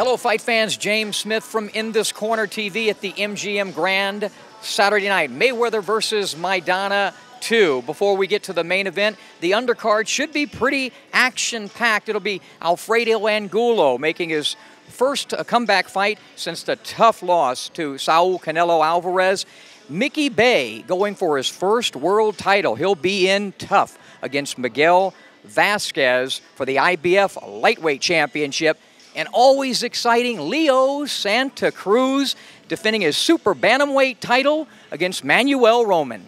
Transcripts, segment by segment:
Hello, fight fans. James Smith from In This Corner TV at the MGM Grand Saturday night. Mayweather versus Maidana 2. Before we get to the main event, the undercard should be pretty action-packed. It'll be Alfredo Angulo making his first comeback fight since the tough loss to Saul Canelo Alvarez. Mickey Bey going for his first world title. He'll be in tough against Colin Vasquez for the IBF lightweight championship. And always exciting, Leo Santa Cruz defending his super bantamweight title against Manuel Roman.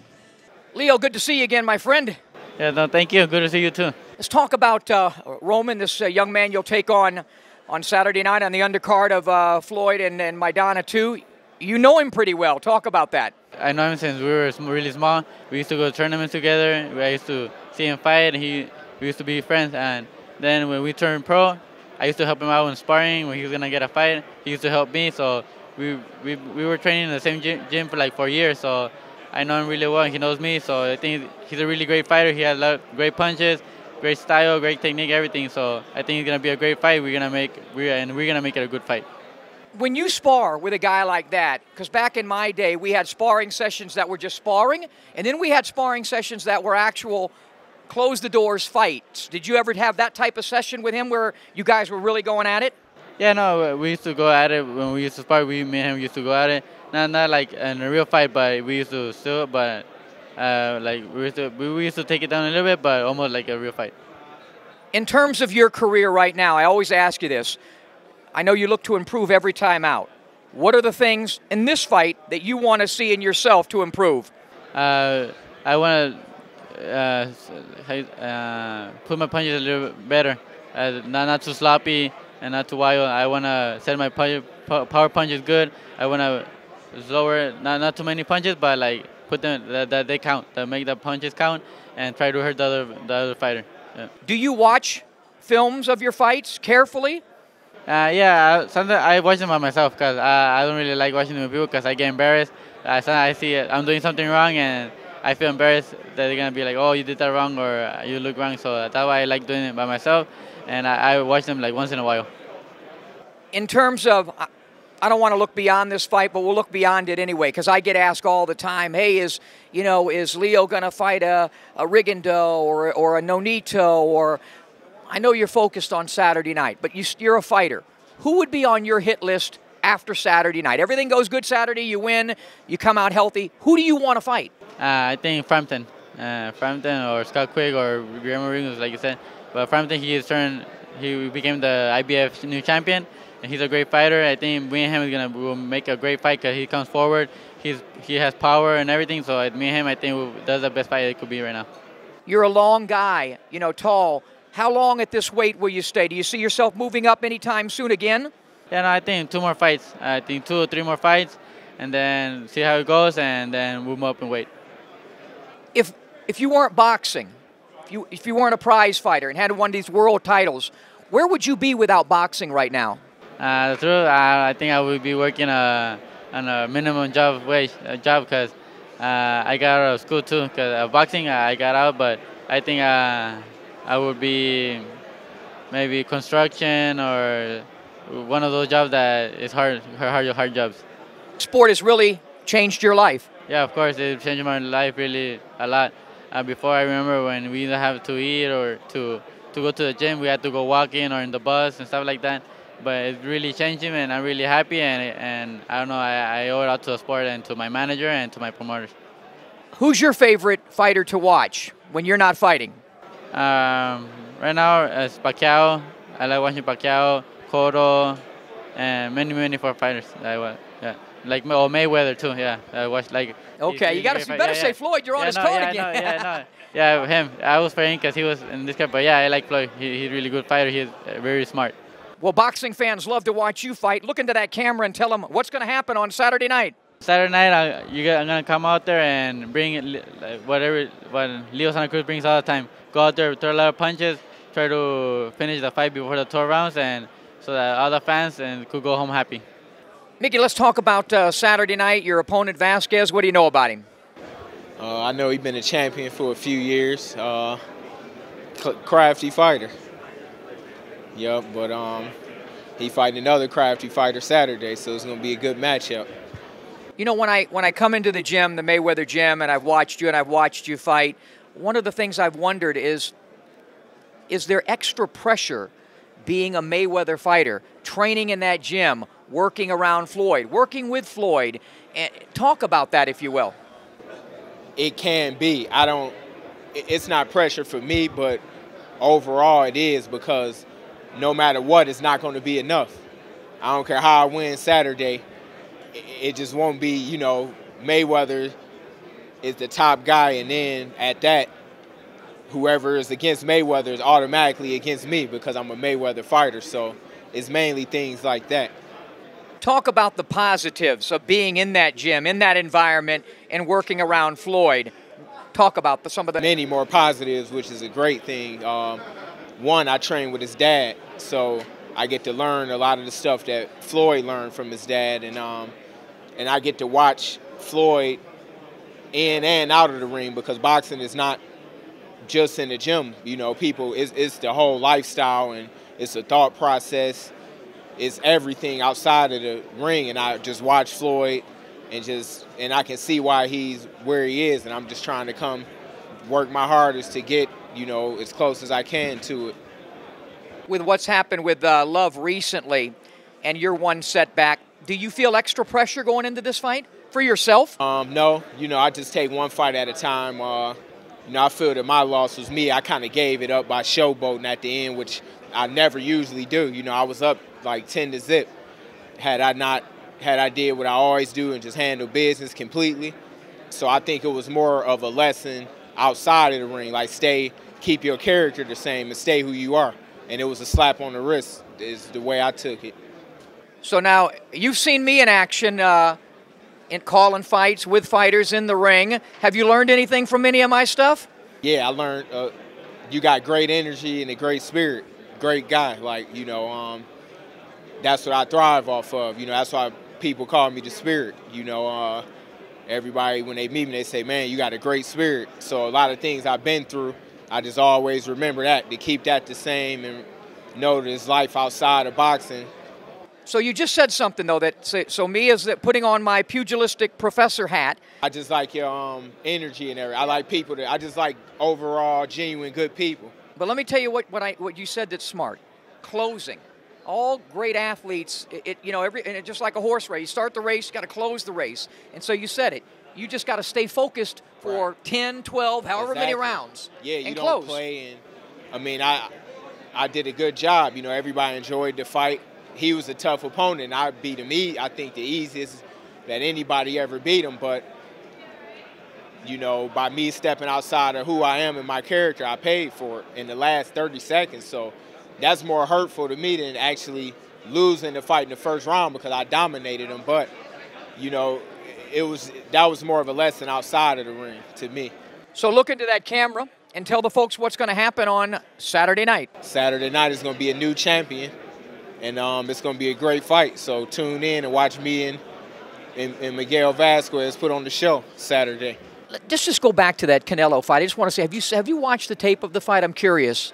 Leo, good to see you again, my friend. Yeah, no, thank you. Good to see you too. Let's talk about Roman, this young man you'll take on Saturday night on the undercard of Floyd and Maidana 2. You know him pretty well. Talk about that. I know him since we were really small. We used to go to tournaments together. I used to see him fight, and we used to be friends. And then when we turned pro, I used to help him out in sparring when he was gonna get a fight. He used to help me, so we were training in the same gym for like 4 years. So I know him really well, and he knows me. So I think he's a really great fighter. He has a lot of great punches, great style, great technique, everything. So I think it's gonna be a great fight. We're gonna make it a good fight. When you spar with a guy like that, because back in my day we had sparring sessions that were just sparring, and then we had sparring sessions that were actual close-the-doors fights. Did you ever have that type of session with him where you guys were really going at it? Yeah, no, we used to go at it when we used to spar. Me and him used to go at it. Not like in a real fight, but we used to still, but like we used to take it down a little bit, but almost like a real fight. In terms of your career right now, I always ask you this. I know you look to improve every time out. What are the things in this fight that you want to see in yourself to improve? I want to put my punches a little bit better, not too sloppy and not too wild. I want to set my power punches good. I want to lower, not too many punches, but like put them that they count, that make the punches count, and try to hurt the other fighter. Yeah. Do you watch films of your fights carefully? Yeah, sometimes I watch them by myself because I don't really like watching them with people because I get embarrassed. Sometimes I see I'm doing something wrong and I feel embarrassed that they're going to be like, oh, you did that wrong or you look wrong. So that's why I like doing it by myself, and I watch them like once in a while. In terms of, I don't want to look beyond this fight, but we'll look beyond it anyway, because I get asked all the time, hey, is Leo going to fight a Rigondeaux or a Nonito? Or I know you're focused on Saturday night, but you're a fighter. Who would be on your hit list after Saturday night? Everything goes good Saturday, you win, you come out healthy. Who do you want to fight? I think Frampton or Scott Quigg or Guillermo Rigondeaux, like you said. But Frampton, he became the IBF new champion, and he's a great fighter. I think me and him will make a great fight because he comes forward. He has power and everything. So me and him, I think that's the best fight it could be right now. You're a long guy, tall. How long at this weight will you stay? Do you see yourself moving up anytime soon again? Yeah, no, I think 2 more fights. I think 2 or 3 more fights, and then see how it goes, and then move up in weight. If you weren't boxing, if you weren't a prize fighter and had one of these world titles, where would you be without boxing right now? The truth, I think I would be working on a minimum wage job because I got out of school too. Because boxing, I got out, but I think I would be maybe construction or one of those jobs that is hard jobs. Sport has really changed your life. Yeah, of course, it changed my life really a lot. Before, I remember when we didn't have to eat or to go to the gym, we had to go walking or in the bus and stuff like that. But it's really changed me, and I'm really happy. And I don't know, I owe it all to the sport and to my manager and to my promoters. Who's your favorite fighter to watch when you're not fighting? Right now, it's Pacquiao. I like watching Pacquiao, Cotto, and many fighters. Yeah. Like Mayweather too. Yeah, I watched like. Okay, you better say Floyd. You're on his card again. Yeah, him. I was for him because he was in this card. But yeah, I like Floyd. He's a really good fighter. He's very smart. Well, boxing fans love to watch you fight. Look into that camera and tell them what's going to happen on Saturday night. Saturday night, I'm going to come out there and bring what Leo Santa Cruz brings all the time. Go out there, throw a lot of punches, try to finish the fight before the 12 rounds, and so that all the fans could go home happy. Mickey, let's talk about Saturday night. Your opponent, Vasquez, what do you know about him? I know he's been a champion for a few years. Crafty fighter. Yep, but he fighting another crafty fighter Saturday, so it's going to be a good matchup. You know, when I come into the gym, the Mayweather gym, and I've watched you fight, one of the things I've wondered is there extra pressure being a Mayweather fighter, training in that gym, working around Floyd, working with Floyd? Talk about that, if you will. It can be. It's not pressure for me, but overall it is, because no matter what, it's not going to be enough. I don't care how I win Saturday. It just won't be, you know, Mayweather is the top guy, and then at that, whoever is against Mayweather is automatically against me because I'm a Mayweather fighter. So it's mainly things like that. Talk about the positives of being in that gym, in that environment, and working around Floyd. Talk about some of the many more positives, which is a great thing. One, I train with his dad, so I get to learn a lot of the stuff that Floyd learned from his dad, and I get to watch Floyd in and out of the ring, because boxing is not just in the gym. You know, it's the whole lifestyle, and it's a thought process. It's everything outside of the ring, and I just watch Floyd, and I can see why he's where he is, and I'm just trying to come work my hardest to get, you know, as close as I can to it. With what's happened with Love recently, and your one setback, do you feel extra pressure going into this fight for yourself? No, you know, I just take one fight at a time. You know, I feel that my loss was me. I kind of gave it up by showboating at the end, which I never usually do. You know, I was up like 10-0. Had I did what I always do and just handle business completely. So I think it was more of a lesson outside of the ring, like keep your character the same and stay who you are. And it was a slap on the wrist is the way I took it. So now you've seen me in action in calling fights with fighters in the ring. Have you learned anything from any of my stuff? Yeah, I learned you got great energy and a great spirit. Great guy. Like, you know, that's what I thrive off of. You know, that's why people call me the Spirit. You know, everybody, when they meet me, they say, man, you got a great spirit. So a lot of things I've been through, I just always remember that, to keep that the same and know there's life outside of boxing. So you just said something, though, so me is that putting on my pugilistic professor hat. I just like your energy and everything. I like people I just like overall genuine good people. But let me tell you what you said that's smart. Closing. All great athletes, you know, and just like a horse race, you start the race, you got to close the race. And so you said it. You just got to stay focused for 10, 12, however many rounds. Yeah, you and don't close. Play. And I mean, I did a good job. You know, everybody enjoyed the fight. He was a tough opponent. I beat him. I think the easiest that anybody ever beat him. But, you know, by me stepping outside of who I am and my character, I paid for it in the last 30 seconds. So that's more hurtful to me than actually losing the fight in the first round, because I dominated him. But, you know, that was more of a lesson outside of the ring to me. So look into that camera and tell the folks what's going to happen on Saturday night. Saturday night is going to be a new champion, and it's going to be a great fight. So tune in and watch me and Miguel Vasquez put on the show Saturday. Let's just go back to that Canelo fight. I just want to say, have you watched the tape of the fight? I'm curious.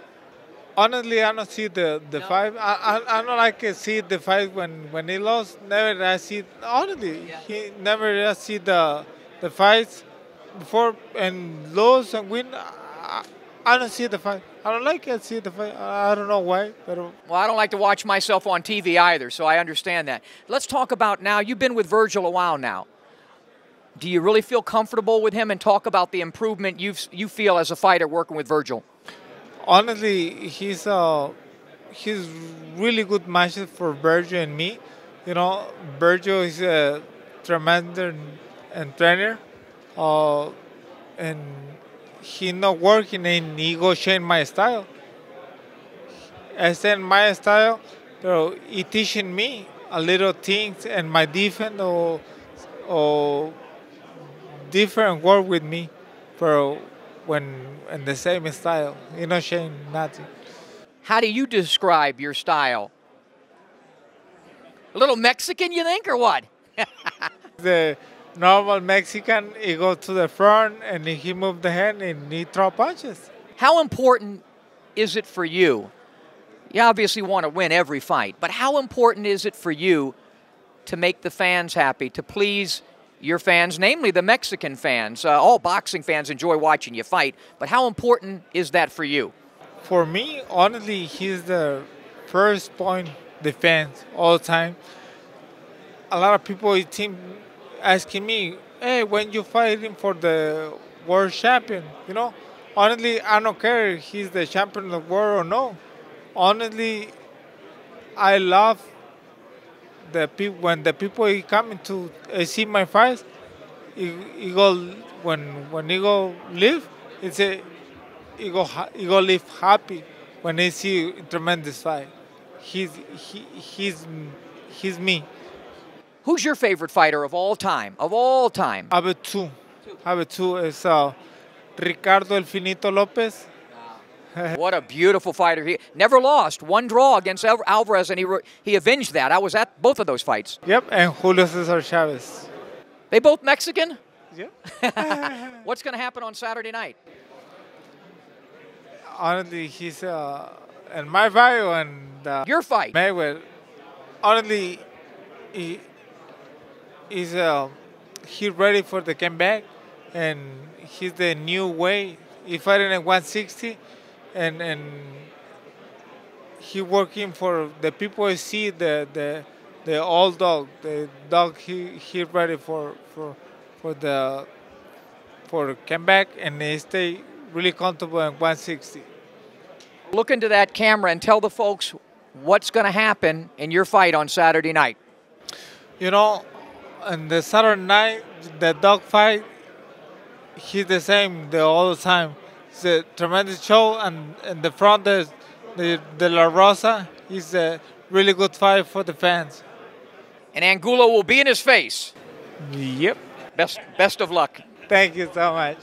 Honestly, I don't see the fight. I don't like to see the fight when he lost. Never did I see. Honestly, he never did I see the fights before and lose and win. I don't see the fight. I don't like to see the fight. I don't know why. Well, I don't like to watch myself on TV either, so I understand that. Let's talk about now. You've been with Virgil a while now. Do you really feel comfortable with him, and talk about the improvement you feel as a fighter working with Virgil? Honestly, he's really good match for Virgil and me. You know, Virgil is a tremendous trainer, and he not working and he go change my style. I said my style, so he teaching me a little things and my defense or different work with me for when in the same style, you know, change nothing. How do you describe your style? A little Mexican, you think, or what? The normal Mexican, he goes to the front and he move the hand and he throw punches. How important is it for you? You obviously want to win every fight, but how important is it for you to make the fans happy, to please your fans, namely the Mexican fans? All boxing fans enjoy watching you fight, but how important is that for you? For me, honestly, he's the first point defense all the time. A lot of people team asking me, hey, when you fighting for the world champion, you know? Honestly, I don't care if he's the champion of the world or no. Honestly, I love the people when the people coming to see my fights. He go when he go live, it's a he go live happy when they see a tremendous fight. He's me. Who's your favorite fighter of all time? Of all time? I have two. It's Ricardo El Finito Lopez. What a beautiful fighter. He never lost. One draw against Alvarez, and he avenged that. I was at both of those fights. Yep, and Julio Cesar Chavez. They both Mexican? Yep. What's going to happen on Saturday night? Honestly, he's in my bio and your fight. Mayweather. Honestly, he's ready for the comeback, and he's the new way. He fighting at 160, and he working for the people who see the old dog, the dog he ready for comeback, and he stay really comfortable at 160. Look into that camera and tell the folks what's going to happen in your fight on Saturday night. You know, on the Saturday night, the dog fight, he's the same all the time. It's a tremendous show, and in the front there's the La Rosa. It's a really good fight for the fans. And Angulo will be in his face. Yep. Best of luck. Thank you so much.